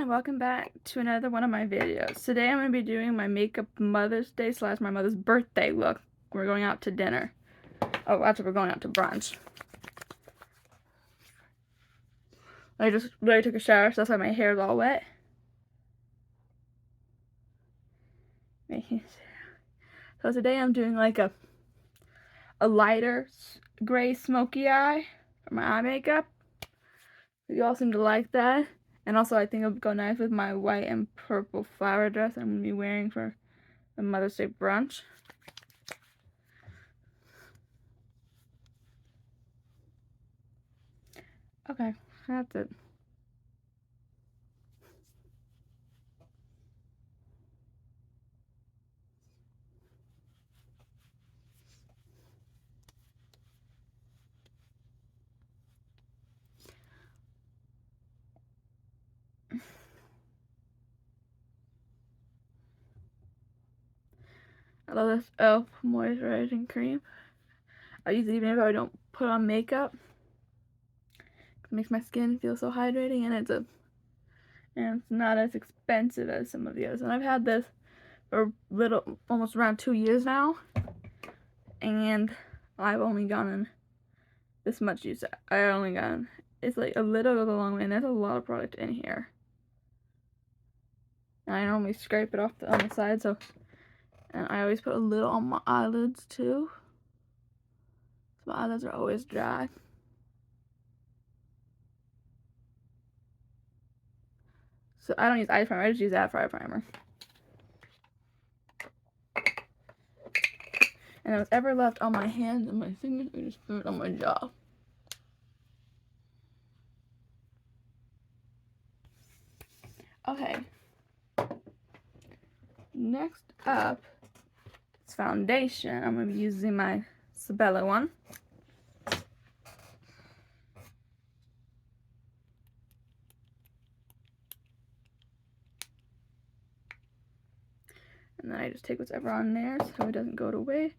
and welcome back to another one of my videos. Today I'm going to be doing my makeup Mother's Day / my mother's birthday look. We're going out to dinner. Oh, actually we're going out to brunch. I just really took a shower, so that's why my hair is all wet. So today I'm doing like a lighter gray smoky eye for my eye makeup. You all seem to like that. And also I think it'll go nice with my white and purple flower dress I'm going to be wearing for the Mother's Day brunch. Okay, that's it. I love this e.l.f. moisturizing cream. I use it even if I don't put on makeup. It makes my skin feel so hydrating, and it's not as expensive as some of the others. And I've had this for almost around 2 years now, and I've only gotten this much use. It's like a little goes a long way, and there's a lot of product in here. And I normally scrape it off on the side, and I always put a little on my eyelids too. So my eyelids are always dry. So I don't use eye primer, I just use that for eye primer. And what's ever left on my hands and my fingers, I just threw it on my jaw. Okay. Next up is foundation. I'm going to be using my Sabella one. And then I just take whatever on there so it doesn't go away.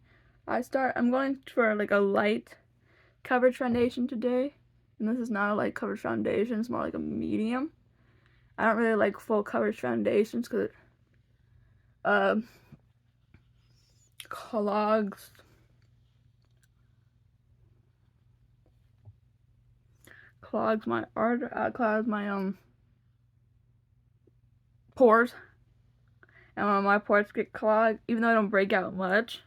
I'm going for like a light coverage foundation today. And this is not a light coverage foundation, it's more like a medium. I don't really like full coverage foundations because it clogs my pores. And when my pores get clogged, even though I don't break out much,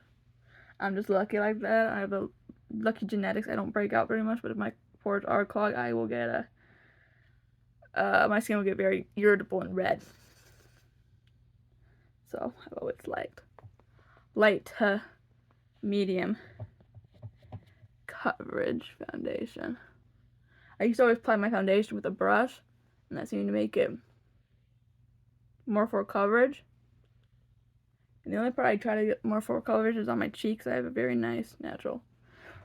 I'm just lucky like that. I have a lucky genetics. I don't break out very much, but if my pores are clogged, I will get my skin will get very irritable and red. So I've always liked light to medium coverage foundation. I used to always apply my foundation with a brush, and that seemed to make it more for coverage. And the only part I try to get more for coverage is on my cheeks. I have a very nice natural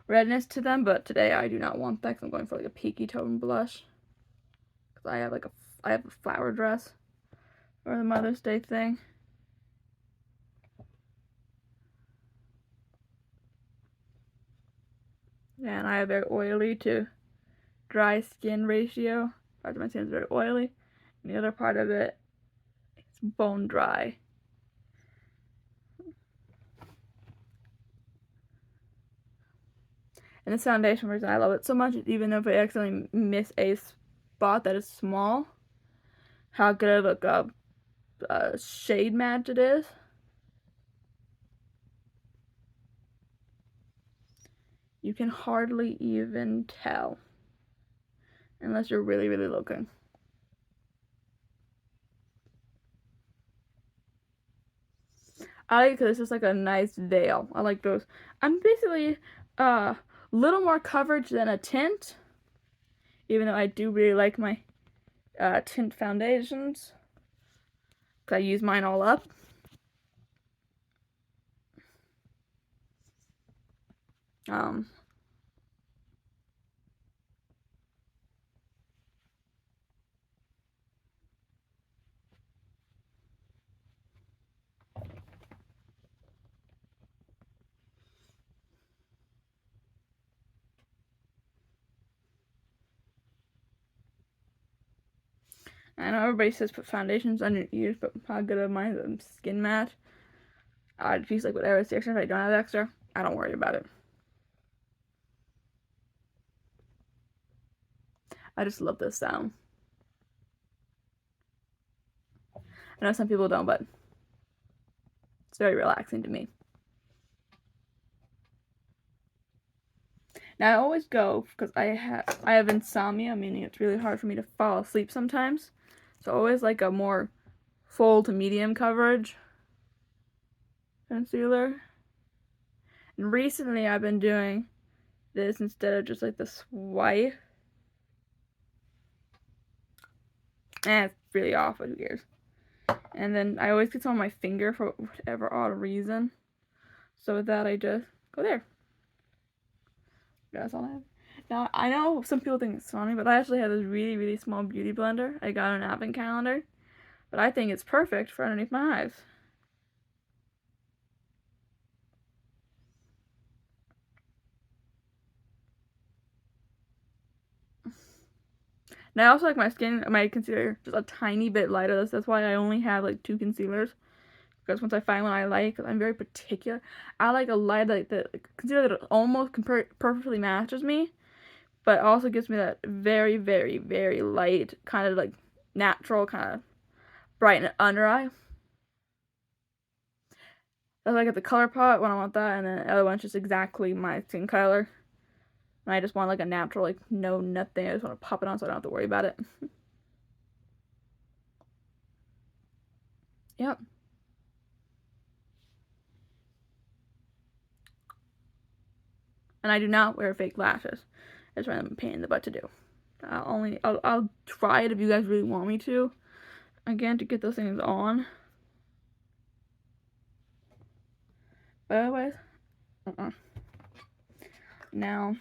redness to them, but today I do not want that because I'm going for like a peaky tone blush. Because I have a flower dress for the Mother's Day thing. And I have very oily to dry skin ratio. Part of my skin is very oily, and the other part of it is bone dry. And this foundation reason I love it so much is even if I accidentally miss a spot that is small, how good of a shade match it is. You can hardly even tell unless you're really, really looking. I like it because it's just like a nice veil. I like those. I'm basically little more coverage than a tint, even though I do really like my tint foundations because I use mine all up. I know everybody says put foundations on your ears, but how good of mine is a skin match? I just use like whatever is extra. If I don't have extra, I don't worry about it. I just love this sound. I know some people don't, but it's very relaxing to me. Now I always go because I have insomnia, meaning it's really hard for me to fall asleep sometimes. So always like a more full to medium coverage concealer. And recently I've been doing this instead of just like the swipe. It's really off, but who cares? And then I always get some on my finger for whatever odd reason. So with that, I just go there. That's all I have. Now, I know some people think it's funny, but I actually have this really, really small beauty blender. I got an advent calendar. But I think it's perfect for underneath my eyes. And I also like my skin, my concealer just a tiny bit lighter. That's why I only have like 2 concealers. Because once I find one I like, I'm very particular. I like a light like the concealer that almost perfectly matches me, but also gives me that very, very, very light, kind of like natural, kind of bright under eye. I like the color pot when I want that, and then the other one's just exactly my skin color. And I just want like a natural, like no nothing. I just want to pop it on so I don't have to worry about it. Yep. And I do not wear fake lashes. It's really a pain in the butt to do. I'll try it if you guys really want me to. Again, to get those things on. But otherwise, Now,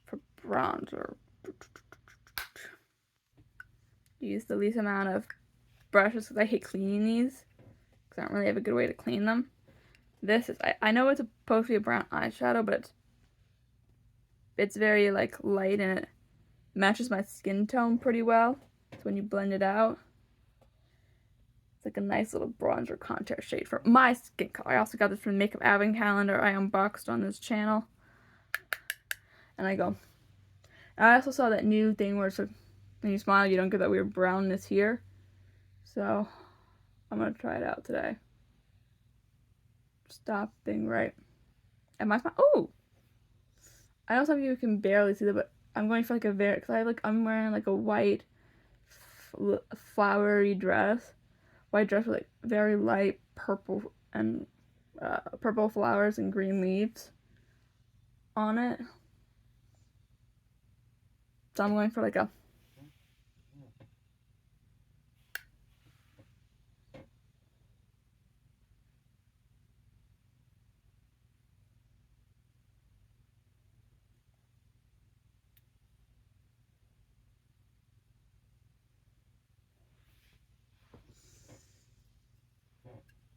for bronzer, use the least amount of brushes because I hate cleaning these. Because I don't really have a good way to clean them. This is, I know it's supposed to be a brown eyeshadow, but it's very like light and it matches my skin tone pretty well. So when you blend it out, it's like a nice little bronzer contour shade for my skin color. I also got this from the Makeup Advent Calendar I unboxed on this channel. And I go. I also saw that new thing where it's like, when you smile, you don't get that weird brownness here. So I'm gonna try it out today. Stop being right. And my smile. Oh, I know some of you can barely see that, but I'm going for like a very, because I'm wearing like a white flowery dress. White dress with like very light purple and purple flowers and green leaves on it. So I'm going for like a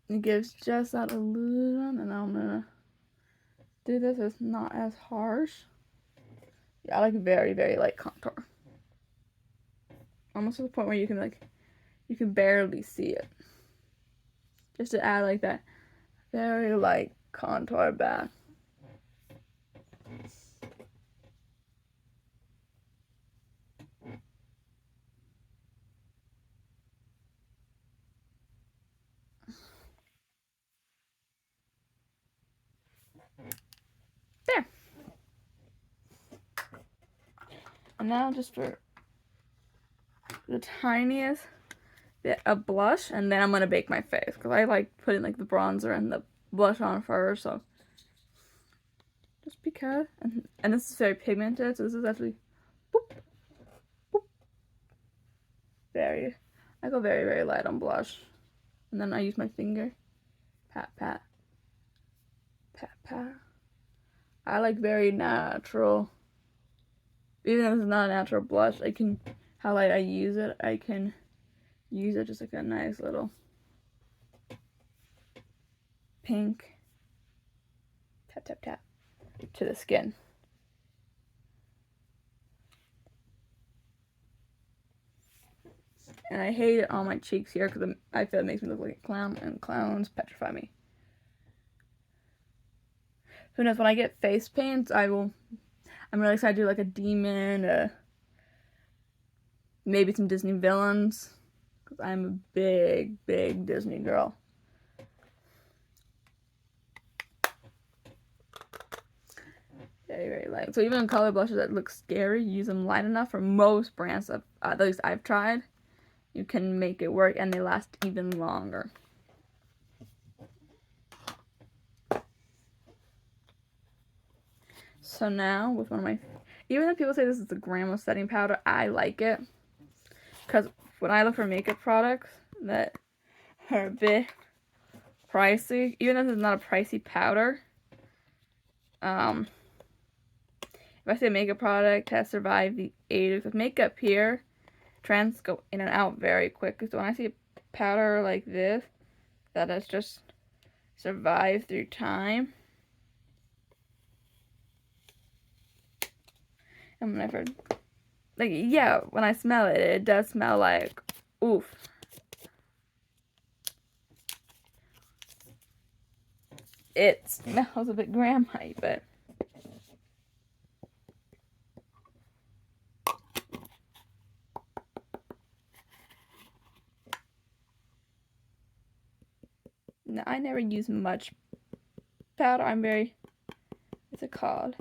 it gives just that illusion, and I'm gonna do this. It's not as harsh. Yeah, I like very, very light contour. Almost to the point where you can barely see it. Just to add like that very light contour back. There. And now just for the tiniest bit of blush, and then I'm gonna bake my face because I like putting like the bronzer and the blush on first. So just because, and this is very pigmented, so this is actually boop, boop, I go very, very light on blush, and then I use my finger, pat, pat, pat, pat. I like very natural. Even though this is not a natural blush, how light I use it, I can use it just like a nice little pink tap, tap, tap to the skin. And I hate it on my cheeks here because I feel it makes me look like a clown, and clowns petrify me. Who knows, when I get face paints, I'm really excited to do like a demon, maybe some Disney villains, because I'm a big, big Disney girl. Very, very light. So even color blushes that look scary, use them light enough. For most brands, at least I've tried, you can make it work and they last even longer. So now with one of my, even if people say this is the grandma setting powder, I like it. Because when I look for makeup products that are a bit pricey, even if it's not a pricey powder, if I say makeup product has survived the ages of makeup here, trends go in and out very quick. So when I see a powder like this that has just survived through time, and whenever, like, yeah, when I smell it, it does smell like, oof. It smells a bit grandma-y, but no, I never use much powder. I'm very, what's it called?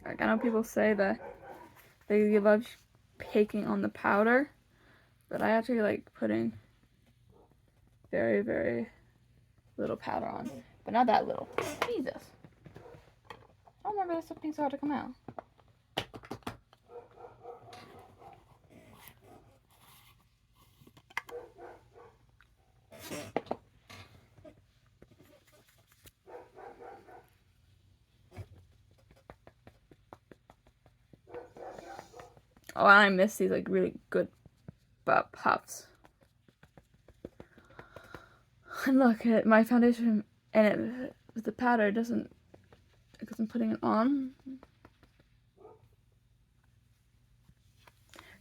Like, I know people say that they love caking on the powder, but I actually like putting very, very little powder on. But not that little. Jesus. I don't remember this stuff being so hard to come out. Oh, I miss these like really good butt puffs. And look at my foundation, and it, with the powder, it doesn't, because I'm putting it on.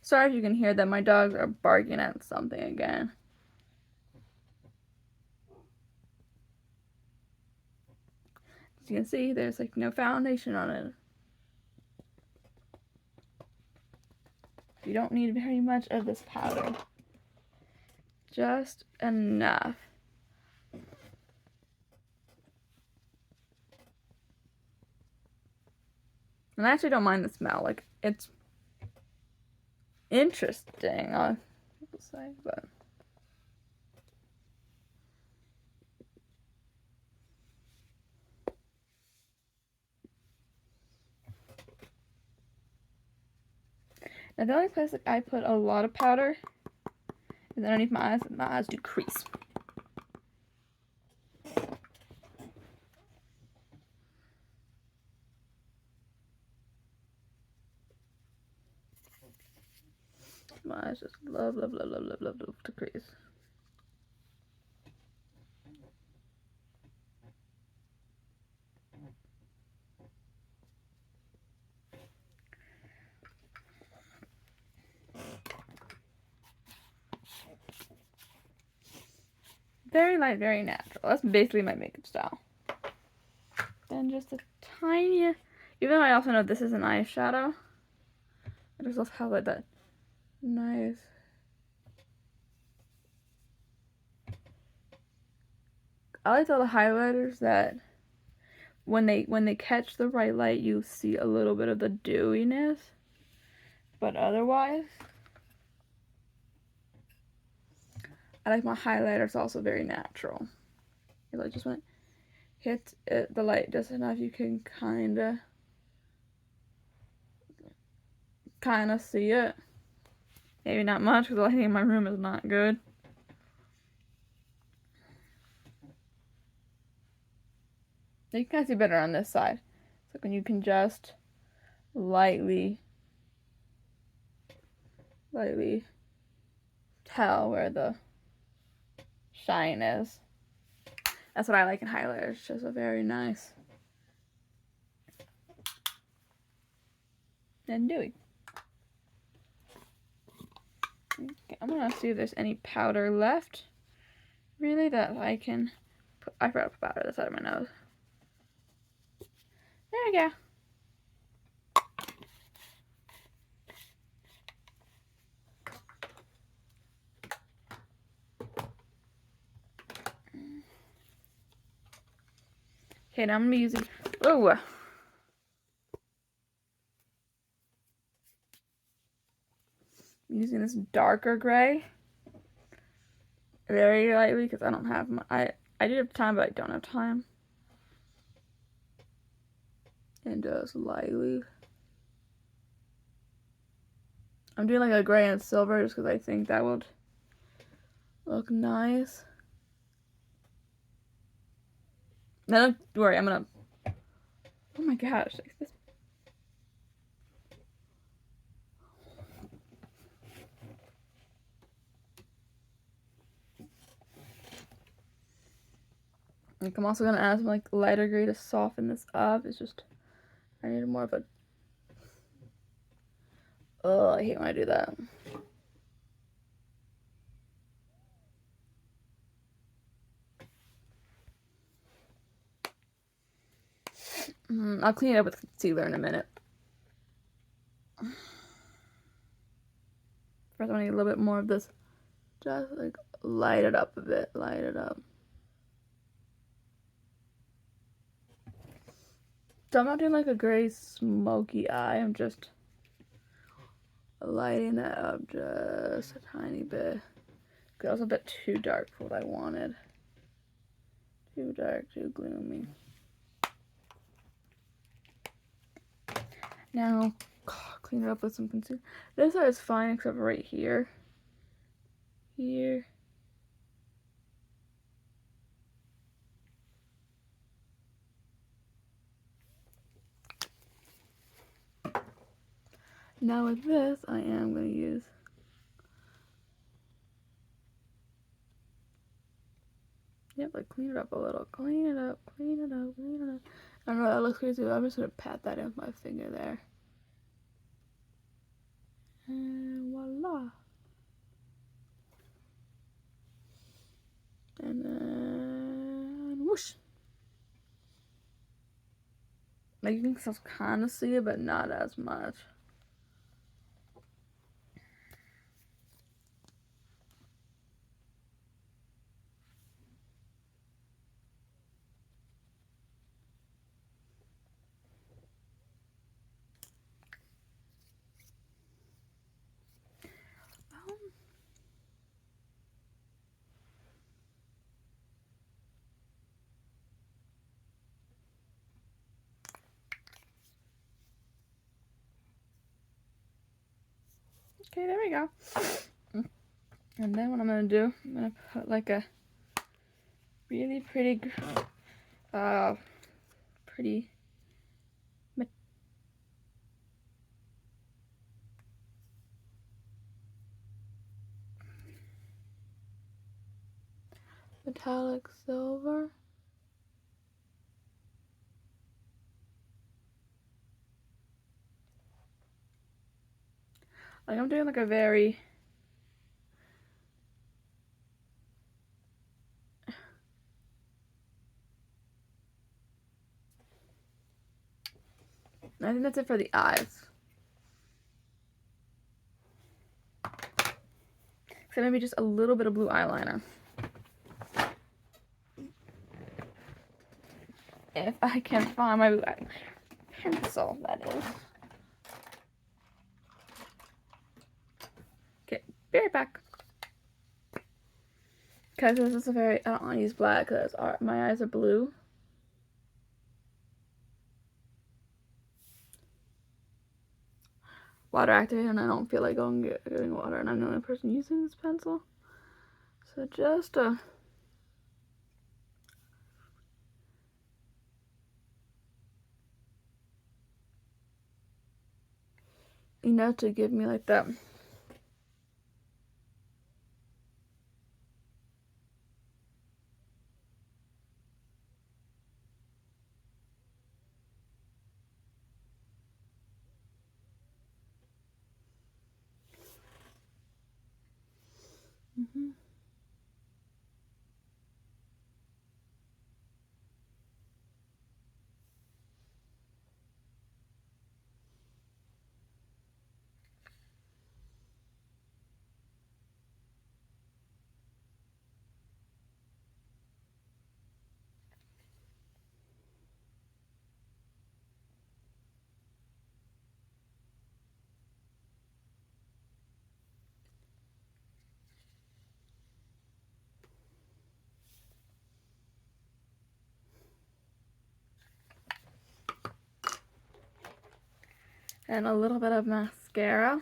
Sorry if you can hear that. My dogs are barking at something again. As you can see, there's like no foundation on it. You don't need very much of this powder. Just enough. And I actually don't mind the smell. Like, it's interesting, people say, but now the only place that I put a lot of powder is underneath my eyes, and my eyes do crease. My eyes just love, love, love, love, love, love, love to crease. Very light, very natural. That's basically my makeup style. Then just a tiny, even though I also know this is an eyeshadow, I just love how like that nice. I like all the highlighters that when they catch the right light, you see a little bit of the dewiness, but otherwise, I like my highlighters also very natural. Like just when it hits the light just enough, you can kind of see it. Maybe not much because the lighting in my room is not good. You can kind of see better on this side. So when you can just lightly tell where the shine is. That's what I like in highlighter. It's just a very nice and dewy. Okay, I'm gonna see if there's any powder left. Really, that I can put. I forgot to put powder this out of my nose. There we go. Okay, now I'm gonna be using. Oh. I'm using this darker gray very lightly because I don't have my. I do have time, but I don't have time. And just lightly. I'm doing like a gray and silver just because I think that would look nice. Now don't worry, I'm gonna. Oh my gosh, this. Like, I'm also gonna add some like lighter gray to soften this up. It's just I need more of a. Oh, I hate when I do that. I'll clean it up with concealer in a minute. First, I want to get a little bit more of this. Just like light it up a bit. Light it up. So I'm not doing like a gray smoky eye. I'm just lighting that up just a tiny bit. It was a bit too dark for what I wanted. Too dark, too gloomy. Now, clean it up with some concealer. This side is fine except for right here. Here. Now with this, I am going to use like clean it up a little. Clean it up, clean it up, clean it up. I don't know, that looks crazy, but I'm just going to pat that in with my finger there. And voila. And then whoosh. Like, you can still kind of see it, but not as much. Okay, there we go. And then what I'm going to do, I'm going to put like a really pretty metallic silver. Like, I'm doing like a very I think that's it for the eyes. So maybe just a little bit of blue eyeliner. If I can find my blue eyeliner pencil, that is. Okay, be right back. Because this is a very, I don't want to use black because my eyes are blue. Water activated, and I don't feel like getting water, and I'm the only person using this pencil. So just enough to give me like that. and a little bit of mascara.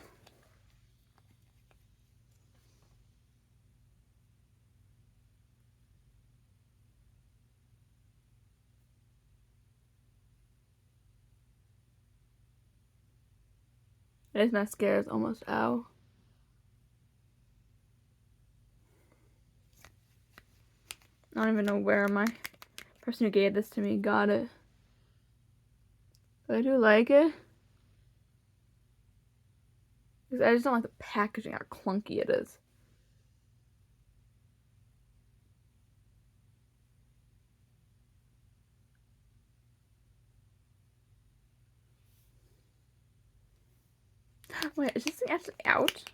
This mascara is almost out. I don't even know where my person who gave this to me got it. But I do like it. Because I just don't like the packaging, how clunky it is. Wait, is this thing actually out?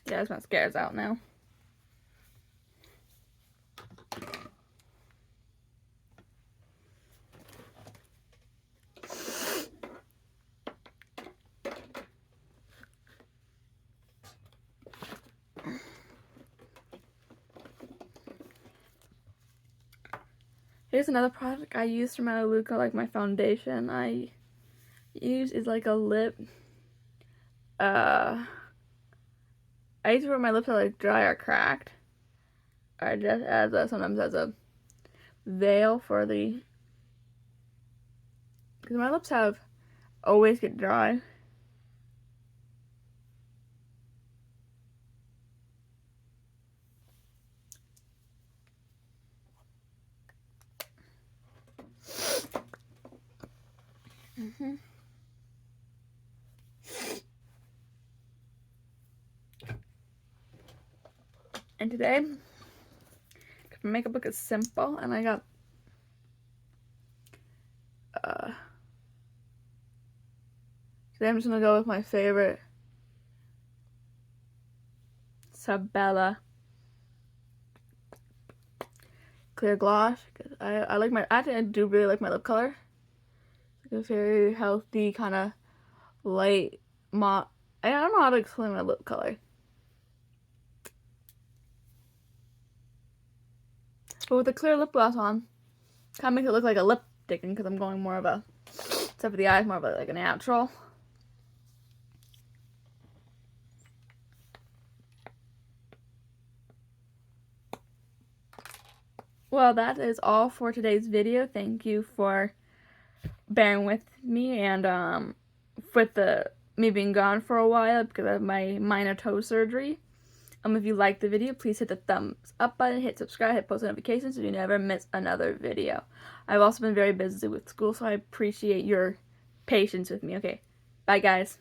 Yeah, this mascara's out now. Here's another product I use from Melaleuca, like my foundation I use is like a lip. I use it when my lips are like dry or cracked. Or just as sometimes as a veil for the, because my lips always get dry. And today, my makeup look is simple, and I got today I'm just gonna go with my favorite Sabella clear gloss. Cause I like my, actually I do really like my lip color. It's like a very healthy kind of light matte. I don't know how to explain my lip color. But with the clear lip gloss on, kind of makes it look like a lip sticking because I'm going more of a, except for the eyes, more of like a natural. Well, that is all for today's video. Thank you for bearing with me and with me being gone for a while because of my minor toe surgery. If you liked the video, please hit the thumbs up button, hit subscribe, hit post notifications so you never miss another video. I've also been very busy with school, so I appreciate your patience with me. Okay, bye guys.